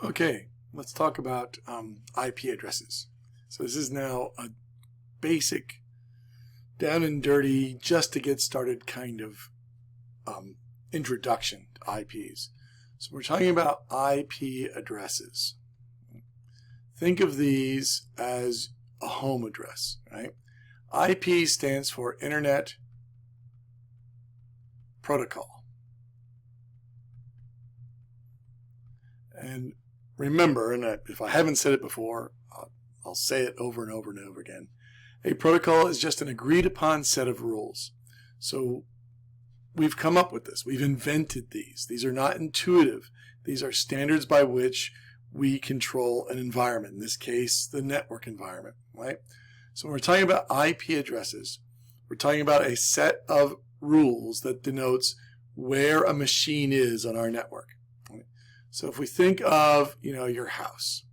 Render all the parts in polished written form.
Okay, let's talk about IP addresses. So this is now a basic, down and dirty, just to get started kind of introduction to IPs. So we're talking about IP addresses. Think of these as a home address, right? IP stands for Internet Protocol. And remember, and if I haven't said it before, I'll say it over and over and over again. A protocol is just an agreed upon set of rules. So we've come up with this. We've invented these. These are not intuitive. These are standards by which we control an environment. In this case, the network environment, right? So when we're talking about IP addresses, we're talking about a set of rules that denotes where a machine is on our network. So if we think of, your house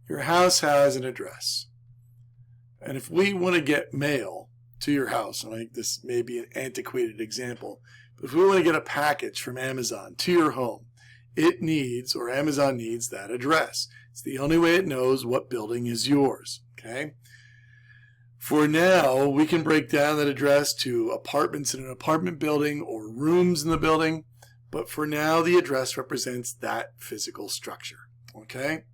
has an address. And if we want to get mail to your house, and this may be an antiquated example, but if we want to get a package from Amazon to your home, it needs, or Amazon needs, that address. It's the only way it knows what building is yours, okay? For now, we can break down that address to apartments in an apartment building or rooms in the building, but for now, the address represents that physical structure, okay?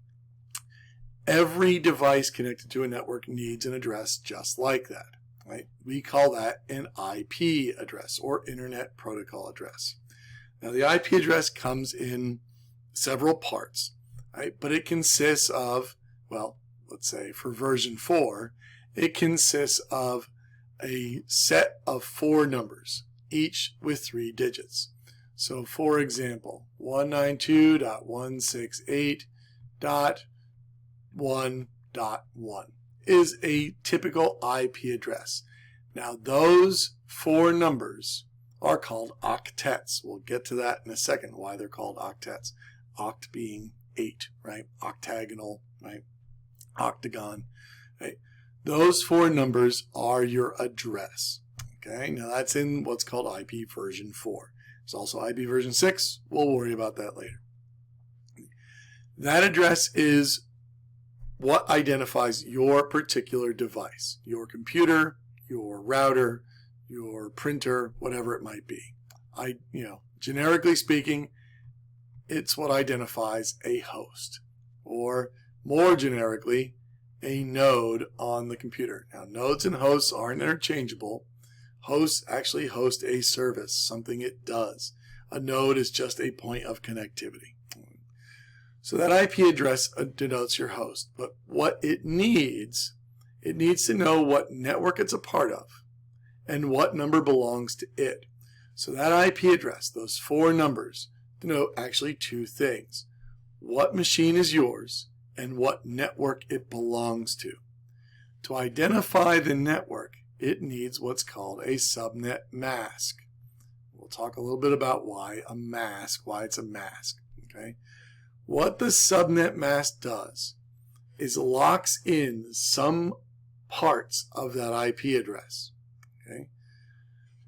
Every device connected to a network needs an address just like that, right? We call that an IP address, or Internet Protocol address. Now, the IP address comes in several parts, right? But it consists of, well, let's say for version 4, it consists of a set of 4 numbers, each with 3 digits. So, for example, 192.168.1.1 is a typical IP address. Now, those 4 numbers are called octets. We'll get to that in a second, why they're called octets. Oct being 8, right? Octagonal, right? Octagon, right? Those 4 numbers are your address. Okay, now that's in what's called IP version 4. There's also IP version 6. We'll worry about that later. That address is what identifies your particular device, your computer, your router, your printer, whatever it might be. Generically speaking, it's what identifies a host, or more generically, a node on the computer. Now, nodes and hosts aren't interchangeable. Hosts actually host a service, something it does. A node is just a point of connectivity. So that IP address denotes your host, but what it needs to know what network it's a part of and what number belongs to it. So that IP address, those 4 numbers, denote actually 2 things. What machine is yours and what network it belongs to. To identify the network, it needs what's called a subnet mask. We'll talk a little bit about why it's a mask, okay? What the subnet mask does is locks in some parts of that IP address, okay?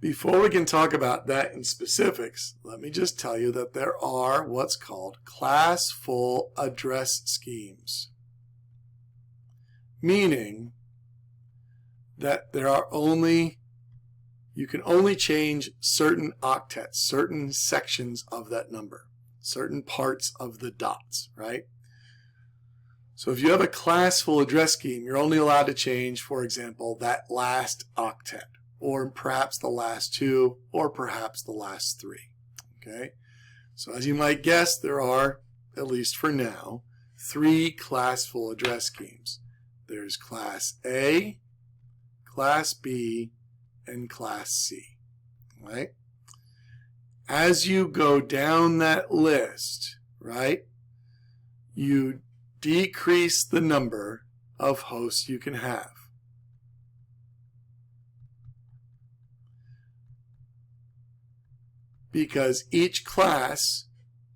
Before we can talk about that in specifics, let me just tell you that there are what's called class-full address schemes, meaning that you can only change certain octets, certain sections of that number, certain parts of the dots, right? So if you have a class-full address scheme, you're only allowed to change, for example, that last octet, or perhaps the last 2, or perhaps the last 3, okay? So as you might guess, there are, at least for now, 3 class-full address schemes. There's Class A, Class B, and Class C, right? As you go down that list, right, you decrease the number of hosts you can have. Because each class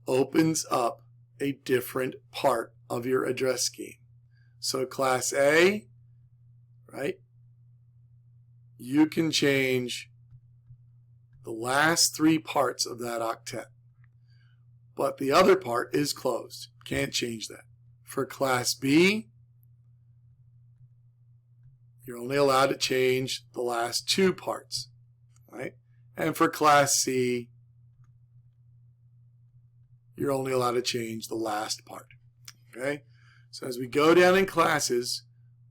opens up a different part of your address scheme. So Class A, right, you can change the last 3 parts of that octet. but the other part is closed. Can't change that. For class B, you're only allowed to change the last two parts, right? And for class C, you're only allowed to change the last part, okay? So as we go down in classes,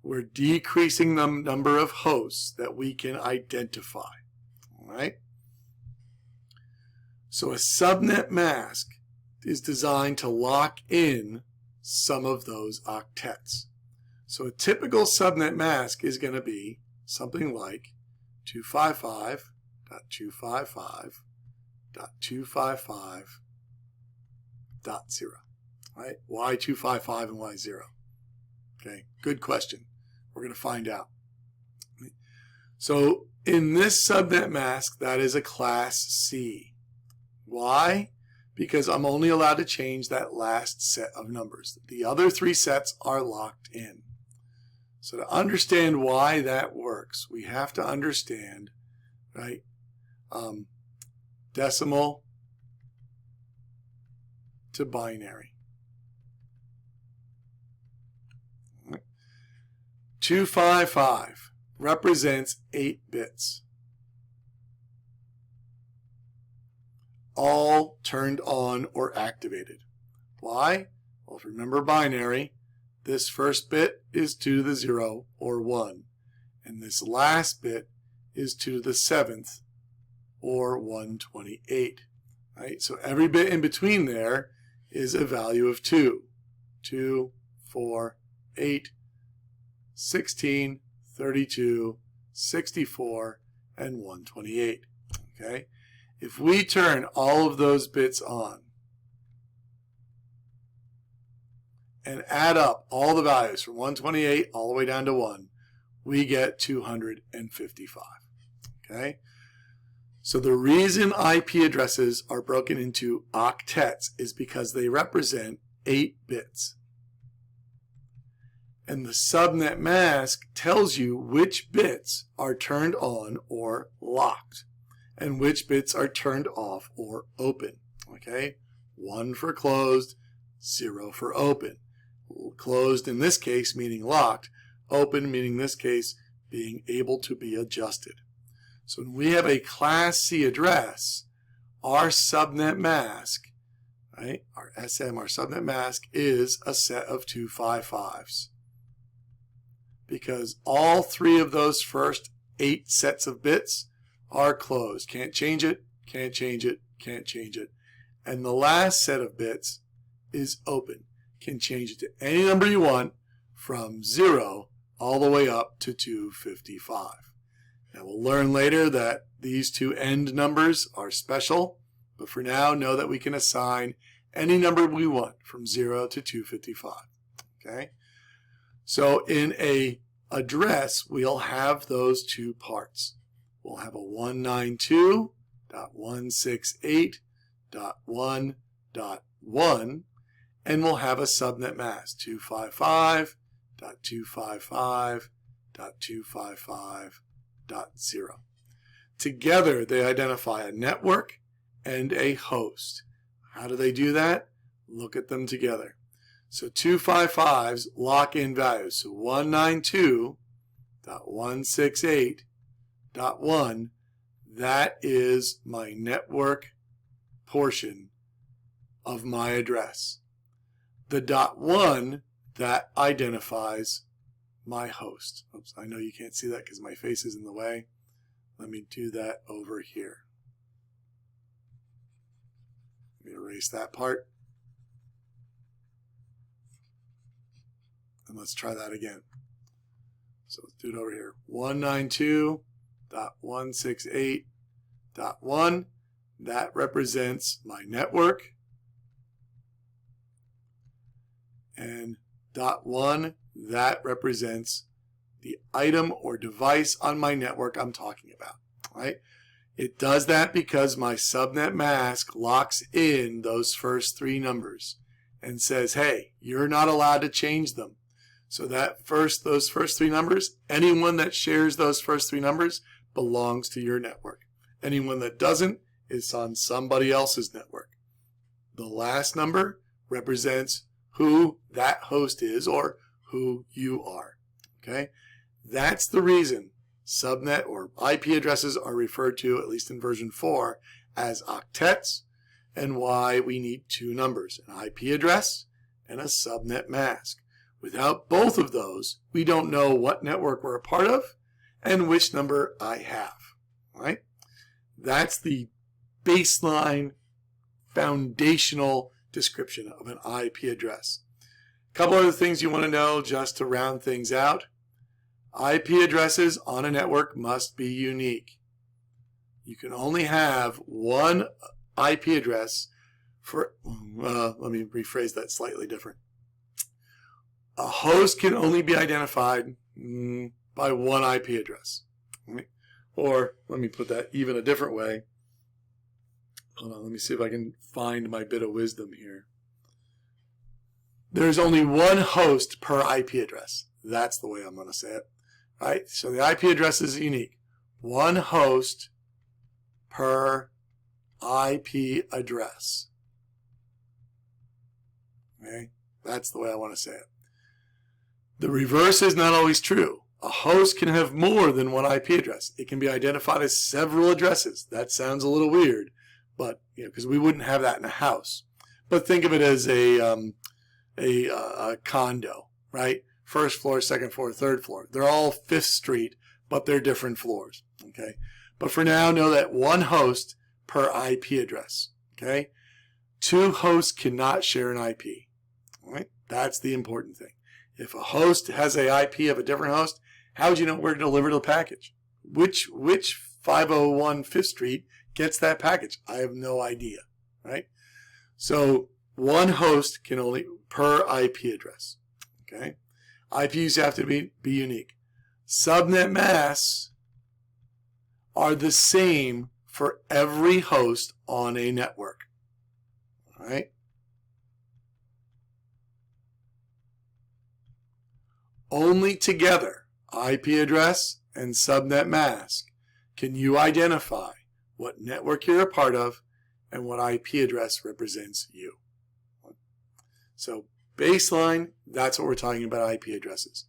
we're decreasing the number of hosts that we can identify, all right? So a subnet mask is designed to lock in some of those octets. So a typical subnet mask is going to be something like 255.255.255.0, right? Why 255 and why 0? Okay, good question. We're going to find out. So in this subnet mask, that is a class C. Why? Because I'm only allowed to change that last set of numbers. The other three sets are locked in. So to understand why that works, we have to understand, right, decimal to binary. 255 represents 8 bits, all turned on or activated. Why? Well, if you remember binary, this first bit is 2 to the 0 or 1, and this last bit is 2 to the 7th or 128. Right? So every bit in between there is a value of 2. 2, 4, 8, 16, 32, 64, and 128. Okay? If we turn all of those bits on and add up all the values from 128 all the way down to 1, we get 255. Okay? So the reason IP addresses are broken into octets is because they represent 8 bits. And the subnet mask tells you which bits are turned on or locked and which bits are turned off or open. Okay? 1 for closed, 0 for open. Closed in this case meaning locked, open meaning in this case being able to be adjusted. So when we have a class C address, our subnet mask, right, our SM, our subnet mask is a set of 255s. Because all 3 of those first 8 sets of bits are closed. Can't change it, can't change it, can't change it. And the last set of bits is open. Can change it to any number you want from 0 all the way up to 255. Now we'll learn later that these two end numbers are special, but for now know that we can assign any number we want from 0 to 255. Okay? So in a address, we'll have those two parts. We'll have a 192.168.1.1, and we'll have a subnet mask, 255.255.255.0. Together, they identify a network and a host. How do they do that? Look at them together. So 255s lock in values. So 192.168.1, that is my network portion of my address. The .1, that identifies my host. Oops, I know you can't see that because my face is in the way. Let me do that over here. Let me erase that part. And let's try that again. So let's do it over here. 192.168.1. That represents my network. And .1, that represents the item or device on my network I'm talking about. Right? It does that because my subnet mask locks in those first 3 numbers and says, hey, you're not allowed to change them. So those first 3 numbers, anyone that shares those first 3 numbers belongs to your network. Anyone that doesn't is on somebody else's network. The last number represents who that host is or who you are. Okay? That's the reason subnet or IP addresses are referred to, at least in version 4, as octets, and why we need two numbers, an IP address and a subnet mask. Without both of those, we don't know what network we're a part of and which number I have. Right? That's the baseline, foundational description of an IP address. A couple other things you want to know just to round things out. IP addresses on a network must be unique. You can only have one IP address for, let me rephrase that slightly different. A host can only be identified by one IP address. Right? Or, let me put that even a different way. Hold on, let me see if I can find my bit of wisdom here. There's only one host per IP address. That's the way I'm going to say it. Right? So the IP address is unique. One host per IP address. Okay? That's the way I want to say it. The reverse is not always true. A host can have more than one IP address. It can be identified as several addresses. That sounds a little weird, but because we wouldn't have that in a house. But think of it as a condo, right? First floor, second floor, third floor. They're all 5th Street, but they're different floors. Okay, but for now, know that one host per IP address. Okay, two hosts cannot share an IP. All right, that's the important thing. If a host has an IP of a different host, how would you know where to deliver the package? Which 501 5th Street gets that package? I have no idea, right? So one host can only per IP address. Okay, IPs have to be unique. Subnet masks are the same for every host on a network. All right. Only together, IP address and subnet mask, can you identify what network you're a part of and what IP address represents you. So baseline, that's what we're talking about, IP addresses.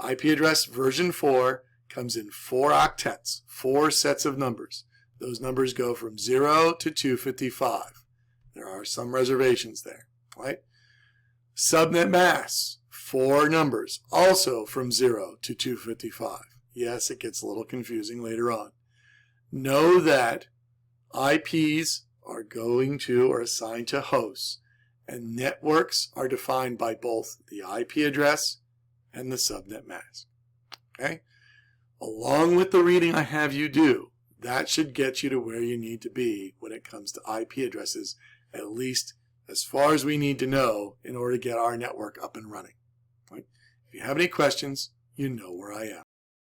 IP address version 4 comes in 4 octets, 4 sets of numbers. Those numbers go from 0 to 255. There are some reservations there, right? Subnet masks, 4 numbers, also from 0 to 255. Yes, it gets a little confusing later on. Know that IPs are going to or assigned to hosts, and networks are defined by both the IP address and the subnet mask. Okay? Along with the reading I have you do, that should get you to where you need to be when it comes to IP addresses, at least as far as we need to know in order to get our network up and running. Right? If you have any questions, you know where I am.